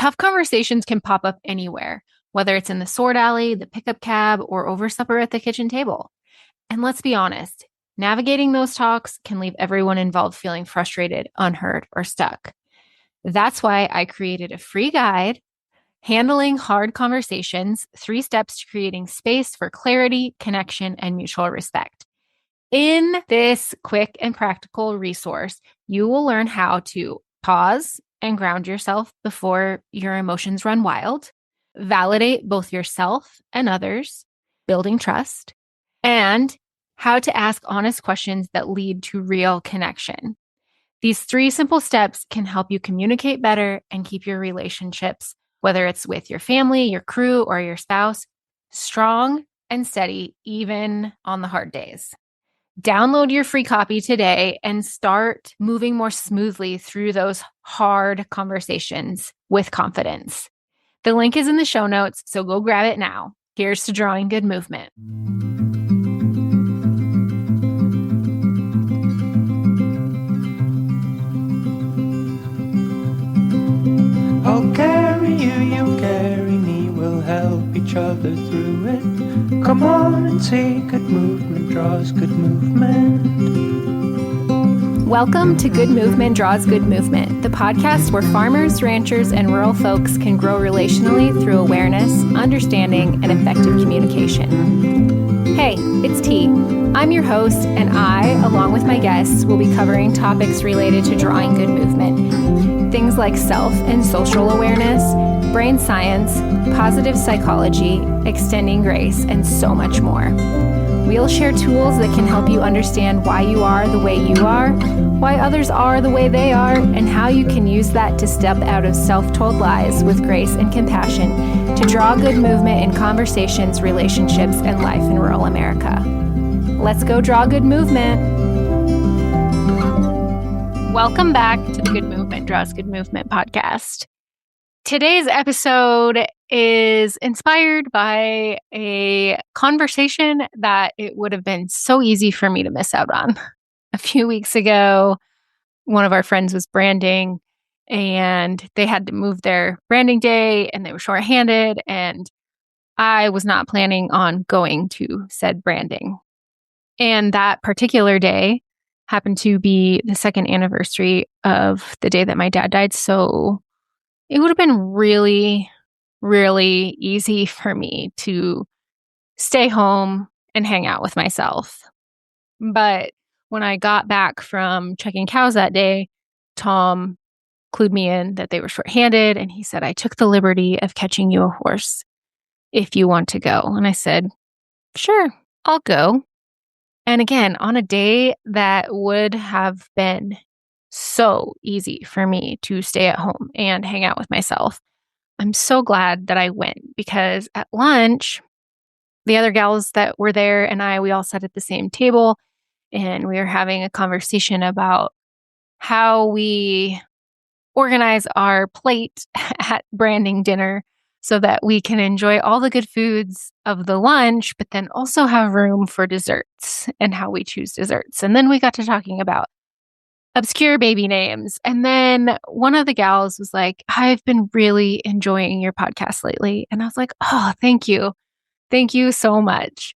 Tough conversations can pop up anywhere, whether it's in the sword alley, the pickup cab, or over supper at the kitchen table. And let's be honest, navigating those talks can leave everyone involved feeling frustrated, unheard, or stuck. That's why I created a free guide, Handling Hard Conversations, 3 Steps to Creating Space for Clarity, Connection, and Mutual Respect. In this quick and practical resource, you will learn how to pause and ground yourself before your emotions run wild, validate both yourself and others, building trust, and how to ask honest questions that lead to real connection. These 3 simple steps can help you communicate better and keep your relationships, whether it's with your family, your crew, or your spouse, strong and steady, even on the hard days. Download your free copy today and start moving more smoothly through those hard conversations with confidence. The link is in the show notes, so go grab it now. Here's to drawing good movement. I'll carry you, you carry me, we'll help each other through it. Come on and see, good movement draws good movement. Welcome to Good Movement Draws Good Movement, the podcast where farmers, ranchers, and rural folks can grow relationally through awareness, understanding, and effective communication. Hey, it's T. I'm your host, and I, along with my guests, will be covering topics related to drawing good movement. Things like self and social awareness, brain science, positive psychology, extending grace, and so much more. We'll share tools that can help you understand why you are the way you are, why others are the way they are, and how you can use that to step out of self-told lies with grace and compassion to draw good movement in conversations, relationships, and life in rural America. Let's go draw good movement. Welcome back to the Good Movement Draws Good Movement podcast. Today's episode is inspired by a conversation that it would have been so easy for me to miss out on. A few weeks ago, one of our friends was branding and they had to move their branding day and they were shorthanded, and I was not planning on going to said branding. And that particular day happened to be the 2nd anniversary of the day that my dad died. So it would have been really, really easy for me to stay home and hang out with myself. But when I got back from checking cows that day, Tom clued me in that they were shorthanded. And he said, I took the liberty of catching you a horse if you want to go. And I said, sure, I'll go. And again, on a day that would have been so easy for me to stay at home and hang out with myself, I'm so glad that I went, because at lunch, the other gals that were there and we all sat at the same table and we were having a conversation about how we organize our plate at branding dinner so that we can enjoy all the good foods of the lunch, but then also have room for desserts and how we choose desserts. And then we got to talking about obscure baby names. And then one of the gals was like, I've been really enjoying your podcast lately. And I was like, oh, thank you. Thank you so much.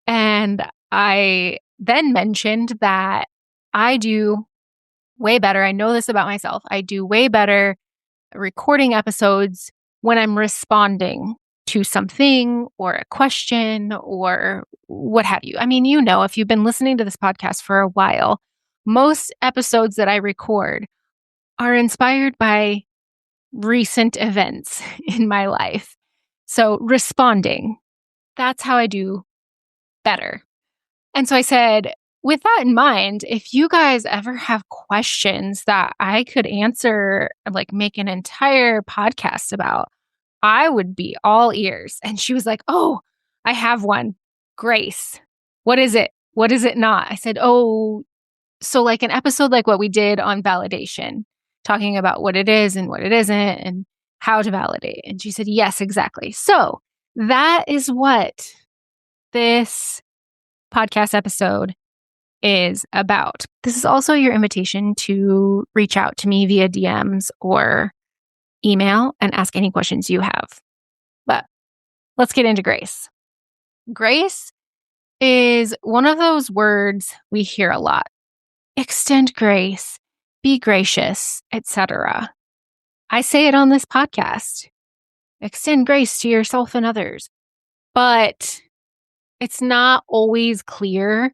And I then mentioned that I do way better. I know this about myself. I do way better recording episodes when I'm responding to something or a question or what have you. I mean, if you've been listening to this podcast for a while, most episodes that I record are inspired by recent events in my life. So responding, that's how I do better. And so I said, with that in mind, if you guys ever have questions that I could answer, like make an entire podcast about, I would be all ears. And she was like, oh, I have one. Grace. What is it? What is it not? I said, oh, so like an episode like what we did on validation, talking about what it is and what it isn't and how to validate. And she said, yes, exactly. So that is what this podcast episode is about. This is also your invitation to reach out to me via DMs or email, and ask any questions you have. But let's get into grace. Grace is one of those words we hear a lot. Extend grace, be gracious, etc. I say it on this podcast. Extend grace to yourself and others. But it's not always clear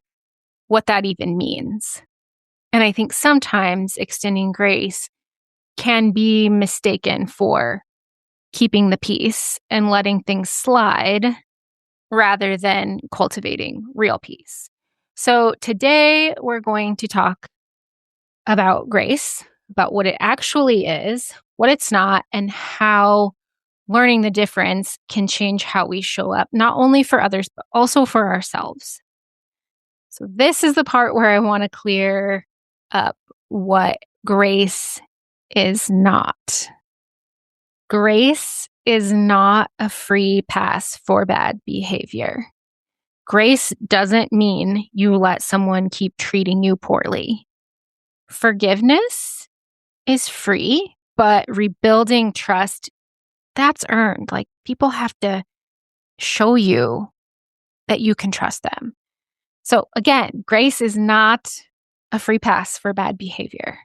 what that even means. And I think sometimes extending grace can be mistaken for keeping the peace and letting things slide rather than cultivating real peace. So today we're going to talk about grace, about what it actually is, what it's not, and how learning the difference can change how we show up, not only for others, but also for ourselves. So this is the part where I want to clear up what grace is not. Grace is not a free pass for bad behavior. Grace doesn't mean you let someone keep treating you poorly. Forgiveness is free, but rebuilding trust, that's earned. Like, people have to show you that you can trust them. So again, grace is not a free pass for bad behavior.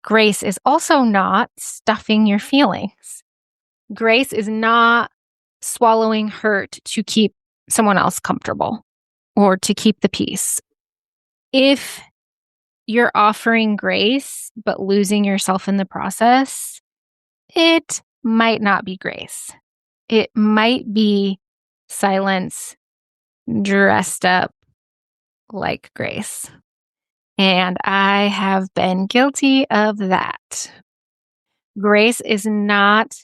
Grace is also not stuffing your feelings. Grace is not swallowing hurt to keep someone else comfortable or to keep the peace. If you're offering grace but losing yourself in the process, it might not be grace. It might be silence dressed up like grace. And I have been guilty of that. Grace is not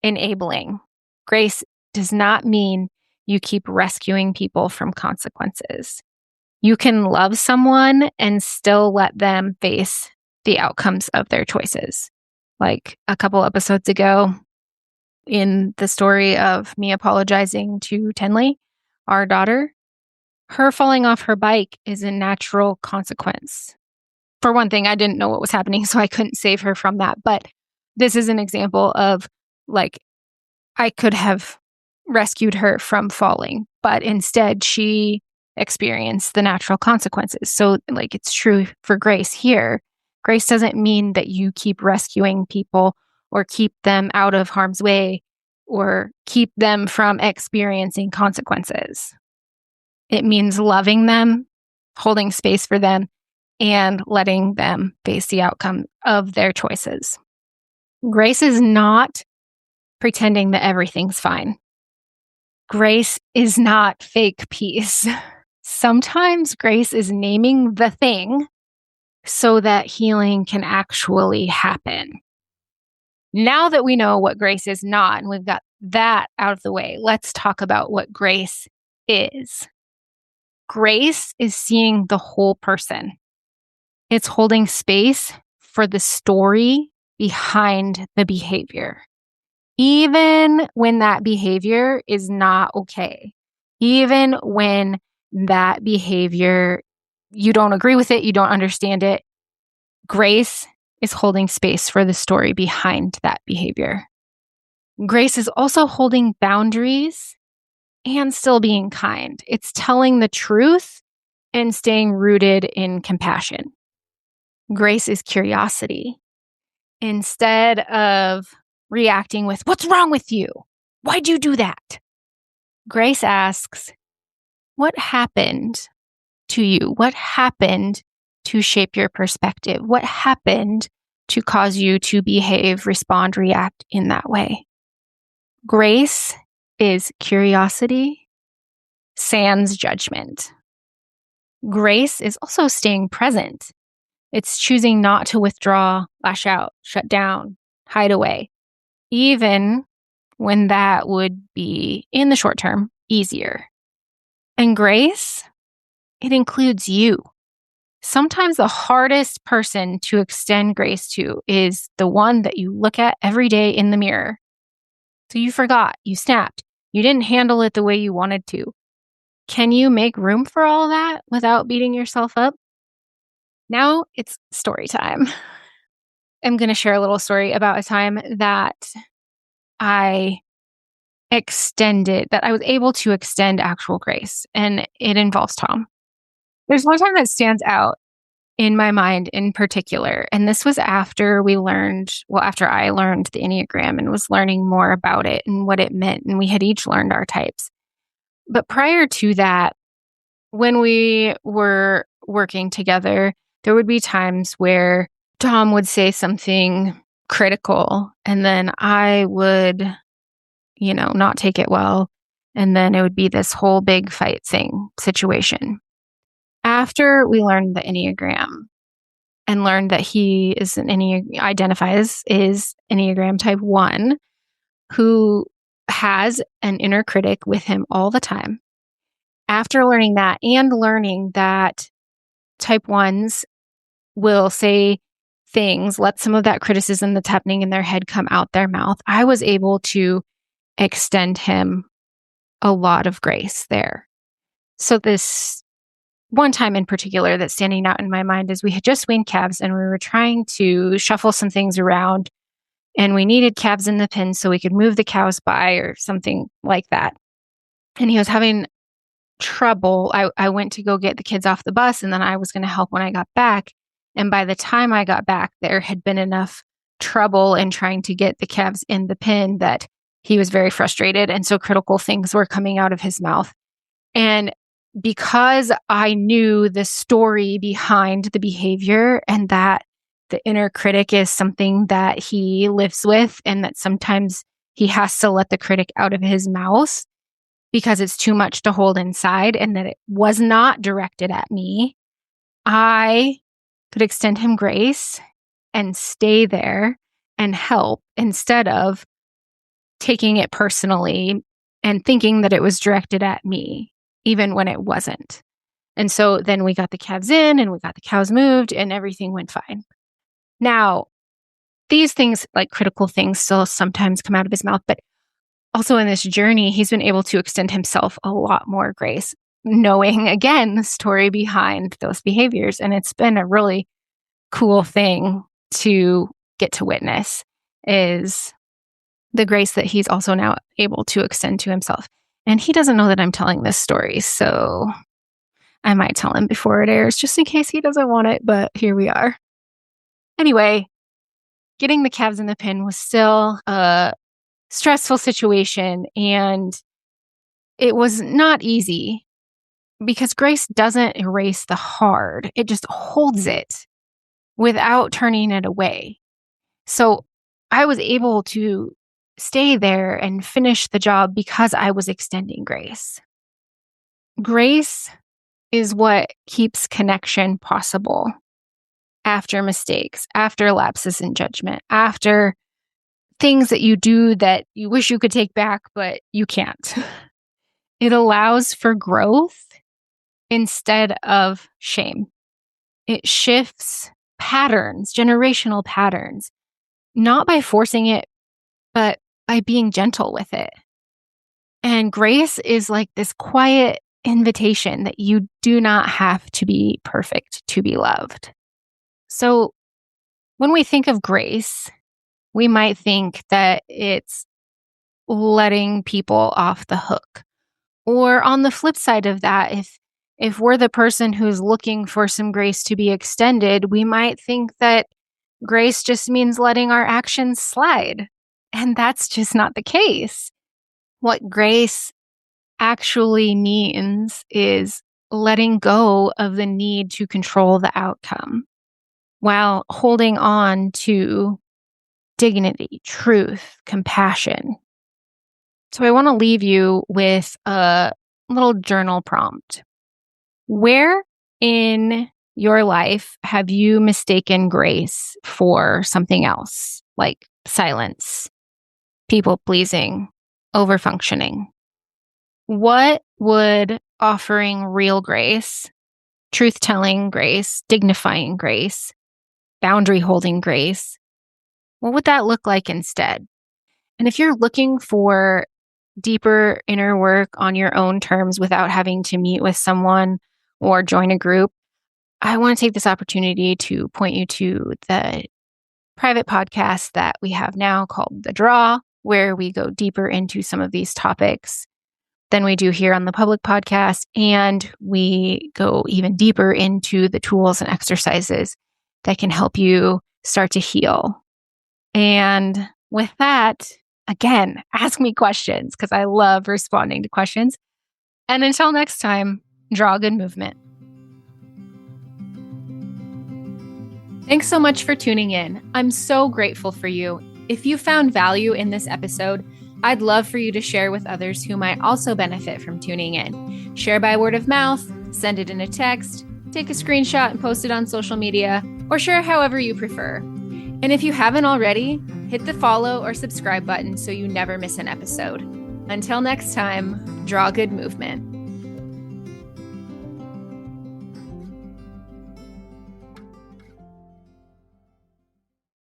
enabling. Grace does not mean you keep rescuing people from consequences. You can love someone and still let them face the outcomes of their choices. Like a couple episodes ago, in the story of me apologizing to Tenley, our daughter, her falling off her bike is a natural consequence. For one thing, I didn't know what was happening, so I couldn't save her from that. But this is an example of, like, I could have rescued her from falling, but instead she experienced the natural consequences. So, like, it's true for grace here. Grace doesn't mean that you keep rescuing people or keep them out of harm's way or keep them from experiencing consequences. It means loving them, holding space for them, and letting them face the outcome of their choices. Grace is not pretending that everything's fine. Grace is not fake peace. Sometimes grace is naming the thing so that healing can actually happen. Now that we know what grace is not, and we've got that out of the way, let's talk about what grace is. Grace is seeing the whole person. It's holding space for the story behind the behavior. Even when that behavior is not okay, even when that behavior, you don't agree with it, you don't understand it, grace is holding space for the story behind that behavior. Grace is also holding boundaries and still being kind. It's telling the truth and staying rooted in compassion. Grace is curiosity. Instead of reacting with, "What's wrong with you? Why'd you do that?" Grace asks, "What happened to you? What happened to shape your perspective? What happened to cause you to behave, respond, react in that way?" Grace is curiosity sans judgment. Grace is also staying present. It's choosing not to withdraw, lash out, shut down, hide away, even when that would be, in the short term, easier. And grace, it includes you. Sometimes the hardest person to extend grace to is the one that you look at every day in the mirror. So you forgot, you snapped, you didn't handle it the way you wanted to. Can you make room for all that without beating yourself up? Now it's story time. am going to share a little story about a time that I I was able to extend actual grace, and it involves Tom. There's one time that stands out in my mind in particular, and this was after I learned the Enneagram and was learning more about it and what it meant, and we had each learned our types. But prior to that, when we were working together, there would be times where Tom would say something critical, and then I would, not take it well. And then it would be this whole big fight situation. After we learned the Enneagram and learned that he is identifies is Enneagram type 1, who has an inner critic with him all the time. After learning that and learning that type 1s will say things, let some of that criticism that's happening in their head come out their mouth, I was able to extend him a lot of grace there. So this one time in particular that's standing out in my mind is we had just weaned calves and we were trying to shuffle some things around, and we needed calves in the pen so we could move the cows by or something like that. And he was having trouble. I went to go get the kids off the bus, and then I was going to help when I got back. And by the time I got back, there had been enough trouble in trying to get the calves in the pen that he was very frustrated. And so critical things were coming out of his mouth. And because I knew the story behind the behavior and that the inner critic is something that he lives with, and that sometimes he has to let the critic out of his mouth because it's too much to hold inside, and that it was not directed at me, I could extend him grace and stay there and help instead of taking it personally and thinking that it was directed at me, even when it wasn't. And so then we got the calves in and we got the cows moved and everything went fine. Now, these things, like critical things, still sometimes come out of his mouth, but also in this journey, he's been able to extend himself a lot more grace, knowing, again, the story behind those behaviors. And it's been a really cool thing to get to witness, is the grace that he's also now able to extend to himself. And he doesn't know that I'm telling this story, so I might tell him before it airs just in case he doesn't want it, but here we are. Anyway, getting the calves in the pen was still a stressful situation, and it was not easy because grace doesn't erase the hard. It just holds it without turning it away. So I was able to stay there and finish the job because I was extending grace. Grace is what keeps connection possible after mistakes, after lapses in judgment, after things that you do that you wish you could take back, but you can't. It allows for growth instead of shame. It shifts patterns, generational patterns, not by forcing it, but by being gentle with it. And grace is like this quiet invitation that you do not have to be perfect to be loved. So when we think of grace, we might think that it's letting people off the hook. Or on the flip side of that, if we're the person who's looking for some grace to be extended, we might think that grace just means letting our actions slide. And that's just not the case. What grace actually means is letting go of the need to control the outcome while holding on to dignity, truth, compassion. So I want to leave you with a little journal prompt. Where in your life have you mistaken grace for something else, like silence, people pleasing, overfunctioning? What would offering real grace, truth telling grace, dignifying grace, boundary holding grace, what would that look like instead? And if you're looking for deeper inner work on your own terms without having to meet with someone or join a group, I want to take this opportunity to point you to the private podcast that we have now called The Draw, where we go deeper into some of these topics than we do here on the public podcast. And we go even deeper into the tools and exercises that can help you start to heal. And with that, again, ask me questions because I love responding to questions. And until next time, draw good movement. Thanks so much for tuning in. I'm so grateful for you. If you found value in this episode, I'd love for you to share with others who might also benefit from tuning in. Share by word of mouth, send it in a text, take a screenshot and post it on social media, or share however you prefer. And if you haven't already, hit the follow or subscribe button so you never miss an episode. Until next time, draw good movement.